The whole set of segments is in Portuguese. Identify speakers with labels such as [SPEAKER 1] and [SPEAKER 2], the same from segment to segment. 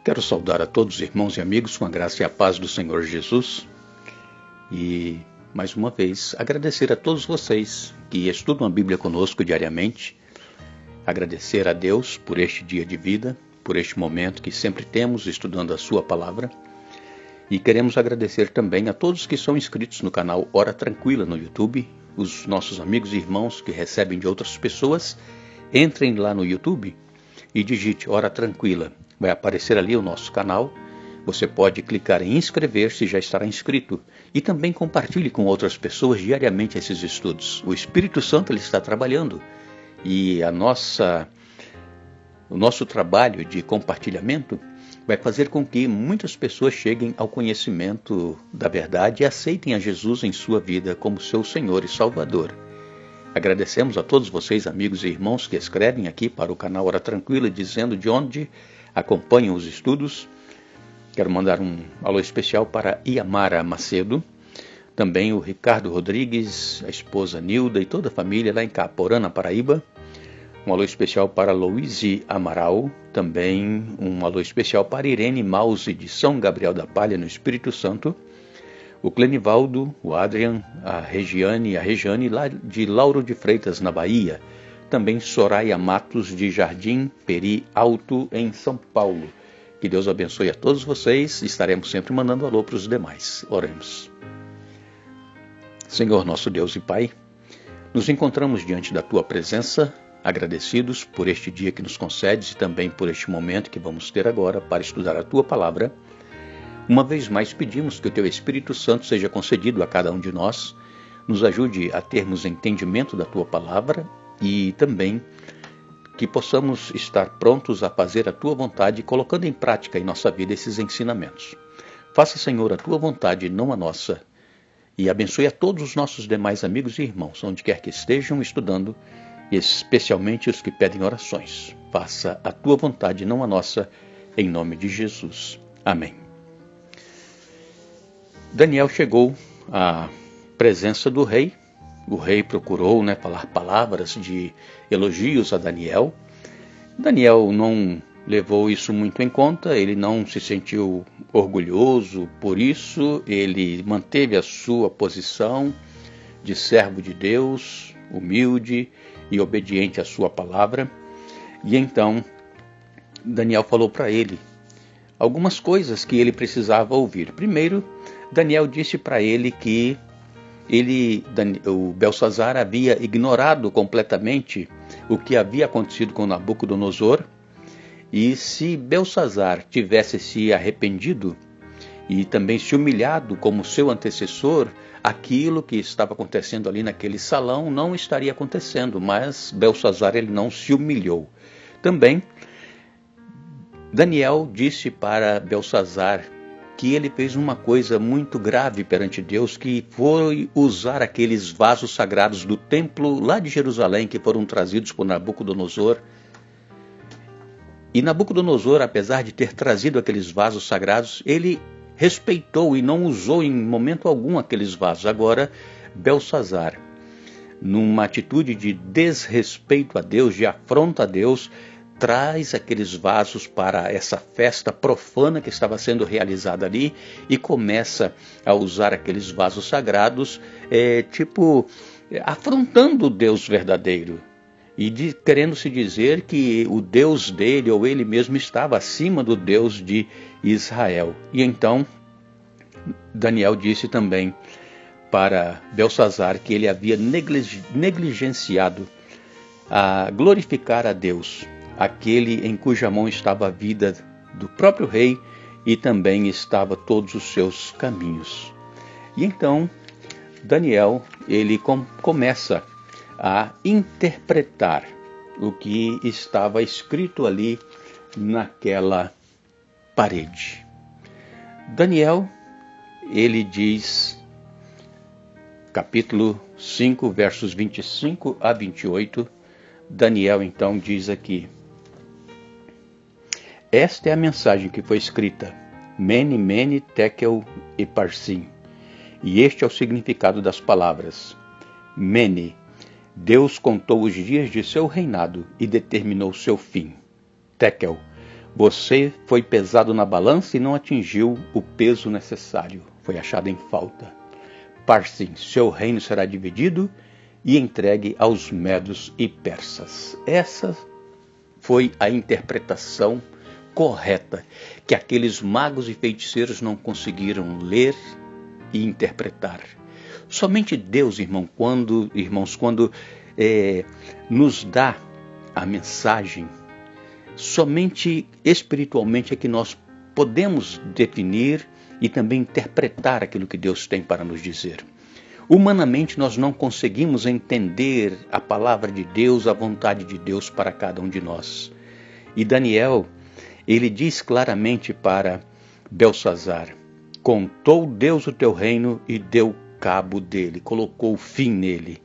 [SPEAKER 1] Quero saudar a todos os irmãos e amigos com a graça e a paz do Senhor Jesus e, mais uma vez, agradecer a todos vocês que estudam a Bíblia conosco diariamente, agradecer a Deus por este dia de vida, por este momento que sempre temos estudando a Sua Palavra, e queremos agradecer também a todos que são inscritos no canal Hora Tranquila no YouTube, os nossos amigos e irmãos que recebem de outras pessoas. Entrem lá no YouTube e digite Hora Tranquila. Vai aparecer ali o nosso canal. Você pode clicar em inscrever-se, já estará inscrito. E também compartilhe com outras pessoas diariamente esses estudos. O Espírito Santo ele está trabalhando. E o nosso trabalho de compartilhamento vai fazer com que muitas pessoas cheguem ao conhecimento da verdade e aceitem a Jesus em sua vida como seu Senhor e Salvador. Agradecemos a todos vocês, amigos e irmãos, que escrevem aqui para o canal Hora Tranquila, dizendo de onde acompanham os estudos. Quero mandar um alô especial para Iamara Macedo, também o Ricardo Rodrigues, a esposa Nilda e toda a família lá em Caporã, na Paraíba. Um alô especial para Louise Amaral, também um alô especial para Irene Mause, de São Gabriel da Palha, no Espírito Santo. O Clenivaldo, o Adrian, a Regiane lá de Lauro de Freitas, na Bahia. Também Soraya Matos, de Jardim Peri Alto, em São Paulo. Que Deus abençoe a todos vocês. Estaremos sempre mandando alô para os demais. Oremos. Senhor nosso Deus e Pai, nos encontramos diante da Tua presença, agradecidos por este dia que nos concedes e também por este momento que vamos ter agora para estudar a Tua Palavra. Uma vez mais pedimos que o Teu Espírito Santo seja concedido a cada um de nós, nos ajude a termos entendimento da Tua Palavra e também que possamos estar prontos a fazer a Tua vontade, colocando em prática em nossa vida esses ensinamentos. Faça, Senhor, a Tua vontade, não a nossa, e abençoe a todos os nossos demais amigos e irmãos, onde quer que estejam estudando, especialmente os que pedem orações. Faça a Tua vontade, não a nossa, em nome de Jesus. Amém. Daniel chegou à presença do rei. O rei procurou falar palavras de elogios a Daniel. Daniel não levou isso muito em conta, ele não se sentiu orgulhoso, por isso ele manteve a sua posição de servo de Deus, humilde e obediente à sua palavra. E então Daniel falou para ele algumas coisas que ele precisava ouvir. Primeiro, Daniel disse para ele que o Belsassar havia ignorado completamente o que havia acontecido com Nabucodonosor, e se Belsassar tivesse se arrependido e também se humilhado como seu antecessor, aquilo que estava acontecendo ali naquele salão não estaria acontecendo, mas Belsassar ele não se humilhou. Também Daniel disse para Belsassar que ele fez uma coisa muito grave perante Deus, que foi usar aqueles vasos sagrados do templo lá de Jerusalém, que foram trazidos por Nabucodonosor. E Nabucodonosor, apesar de ter trazido aqueles vasos sagrados, ele respeitou e não usou em momento algum aqueles vasos. Agora, Belsassar, numa atitude de desrespeito a Deus, de afronta a Deus, traz aqueles vasos para essa festa profana que estava sendo realizada ali e começa a usar aqueles vasos sagrados, afrontando o Deus verdadeiro e querendo se dizer que o Deus dele ou ele mesmo estava acima do Deus de Israel. E então Daniel disse também para Belsassar que ele havia negligenciado a glorificar a Deus, aquele em cuja mão estava a vida do próprio rei e também estava todos os seus caminhos. E então Daniel ele começa a interpretar o que estava escrito ali naquela parede. Daniel ele diz, capítulo 5, versos 25 a 28, Daniel então diz aqui: esta é a mensagem que foi escrita, Mene, Mene, Tekel e Parsim. E este é o significado das palavras. Mene, Deus contou os dias de seu reinado e determinou seu fim. Tekel, Você foi pesado na balança e não atingiu o peso necessário. Foi achado em falta. Parsim, seu reino será dividido e entregue aos medos e persas. Essa foi a interpretação correta, que aqueles magos e feiticeiros não conseguiram ler e interpretar. Somente Deus, irmãos, quando nos dá a mensagem, somente espiritualmente é que nós podemos definir e também interpretar aquilo que Deus tem para nos dizer. Humanamente nós não conseguimos entender a palavra de Deus, a vontade de Deus para cada um de nós. E Daniel, ele diz claramente para Beltsazar: contou Deus o teu reino e deu cabo dele, colocou fim nele.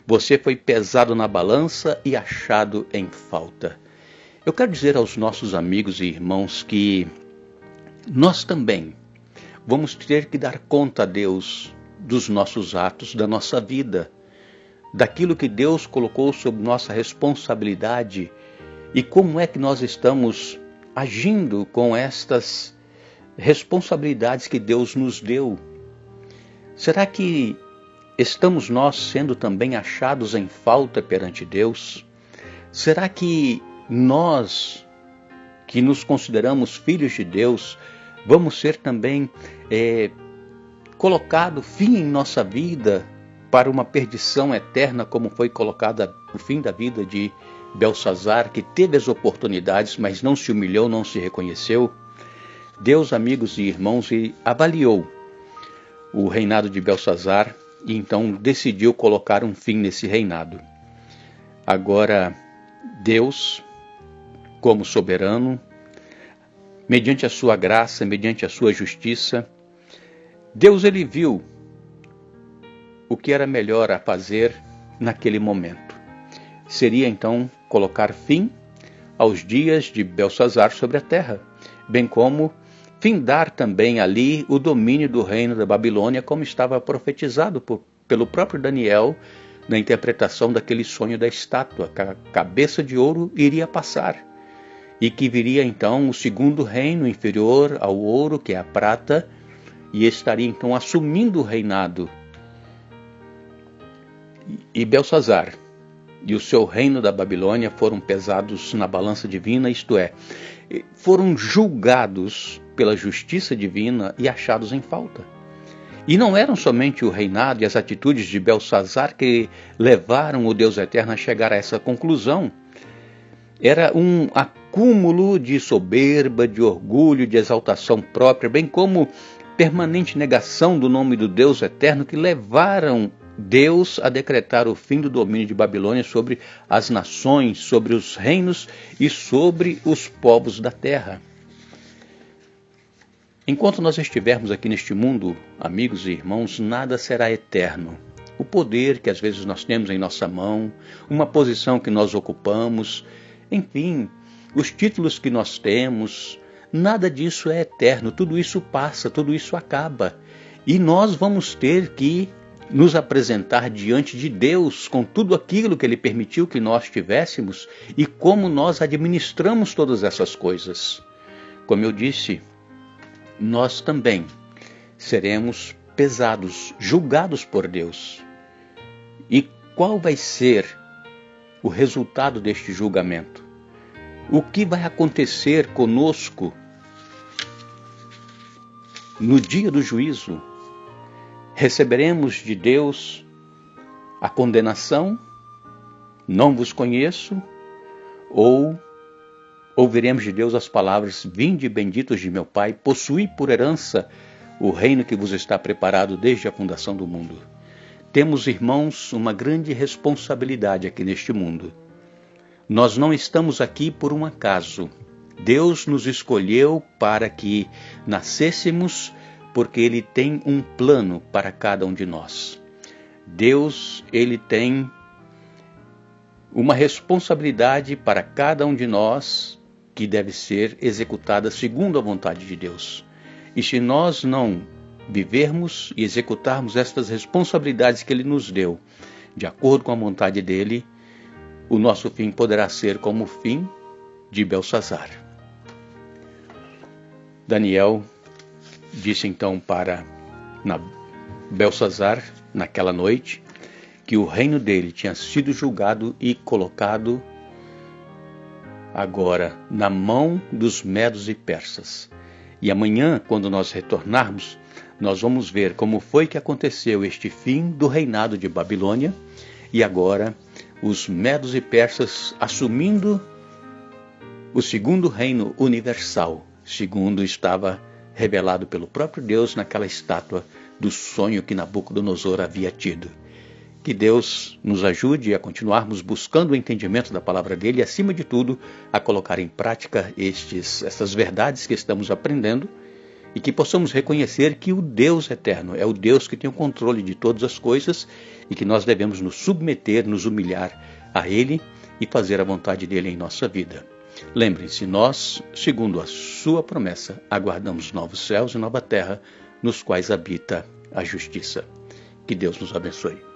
[SPEAKER 1] Você foi pesado na balança e achado em falta. Eu quero dizer aos nossos amigos e irmãos que nós também vamos ter que dar conta a Deus dos nossos atos, da nossa vida, daquilo que Deus colocou sob nossa responsabilidade e como é que nós estamos agindo com estas responsabilidades que Deus nos deu. Será que estamos nós sendo também achados em falta perante Deus? Será que nós, que nos consideramos filhos de Deus, vamos ser também colocado fim em nossa vida para uma perdição eterna, como foi colocada o fim da vida de Beltsazar, que teve as oportunidades, mas não se humilhou, não se reconheceu? Deus, amigos e irmãos, avaliou o reinado de Beltsazar e então decidiu colocar um fim nesse reinado. Agora, Deus, como soberano, mediante a sua graça, mediante a sua justiça, Deus ele viu o que era melhor a fazer naquele momento. Seria então colocar fim aos dias de Beltsazar sobre a terra, bem como findar também ali o domínio do reino da Babilônia, como estava profetizado pelo próprio Daniel na interpretação daquele sonho da estátua, que a cabeça de ouro iria passar, e que viria então o segundo reino inferior ao ouro, que é a prata, e estaria então assumindo o reinado. E Beltsazar e o seu reino da Babilônia foram pesados na balança divina, isto é, foram julgados pela justiça divina e achados em falta. E não eram somente o reinado e as atitudes de Beltsazar que levaram o Deus Eterno a chegar a essa conclusão. Era um acúmulo de soberba, de orgulho, de exaltação própria, bem como permanente negação do nome do Deus Eterno, que levaram Deus a decretar o fim do domínio de Babilônia sobre as nações, sobre os reinos e sobre os povos da terra. Enquanto nós estivermos aqui neste mundo, amigos e irmãos, nada será eterno. O poder que às vezes nós temos em nossa mão, uma posição que nós ocupamos, enfim, os títulos que nós temos, nada disso é eterno, tudo isso passa, tudo isso acaba. E nós vamos ter que nos apresentar diante de Deus com tudo aquilo que Ele permitiu que nós tivéssemos e como nós administramos todas essas coisas. Como eu disse, nós também seremos pesados, julgados por Deus. E qual vai ser o resultado deste julgamento? O que vai acontecer conosco no dia do juízo? Receberemos de Deus a condenação, não vos conheço, ou ouviremos de Deus as palavras, vinde benditos de meu Pai, possuí por herança o reino que vos está preparado desde a fundação do mundo. Temos, irmãos, uma grande responsabilidade aqui neste mundo. Nós não estamos aqui por um acaso. Deus nos escolheu para que nascêssemos, porque Ele tem um plano para cada um de nós. Deus, Ele tem uma responsabilidade para cada um de nós que deve ser executada segundo a vontade de Deus. E se nós não vivermos e executarmos estas responsabilidades que Ele nos deu, de acordo com a vontade dEle, o nosso fim poderá ser como o fim de Beltsazar. Daniel disse então para Belsazar, naquela noite, que o reino dele tinha sido julgado e colocado agora na mão dos medos e persas. E amanhã, quando nós retornarmos, nós vamos ver como foi que aconteceu este fim do reinado de Babilônia e agora os medos e persas assumindo o segundo reino universal, segundo estava revelado pelo próprio Deus naquela estátua do sonho que Nabucodonosor havia tido. Que Deus nos ajude a continuarmos buscando o entendimento da palavra dele e, acima de tudo, a colocar em prática essas verdades que estamos aprendendo e que possamos reconhecer que o Deus eterno é o Deus que tem o controle de todas as coisas e que nós devemos nos submeter, nos humilhar a Ele e fazer a vontade dele em nossa vida. Lembrem-se, nós, segundo a sua promessa, aguardamos novos céus e nova terra, nos quais habita a justiça. Que Deus nos abençoe.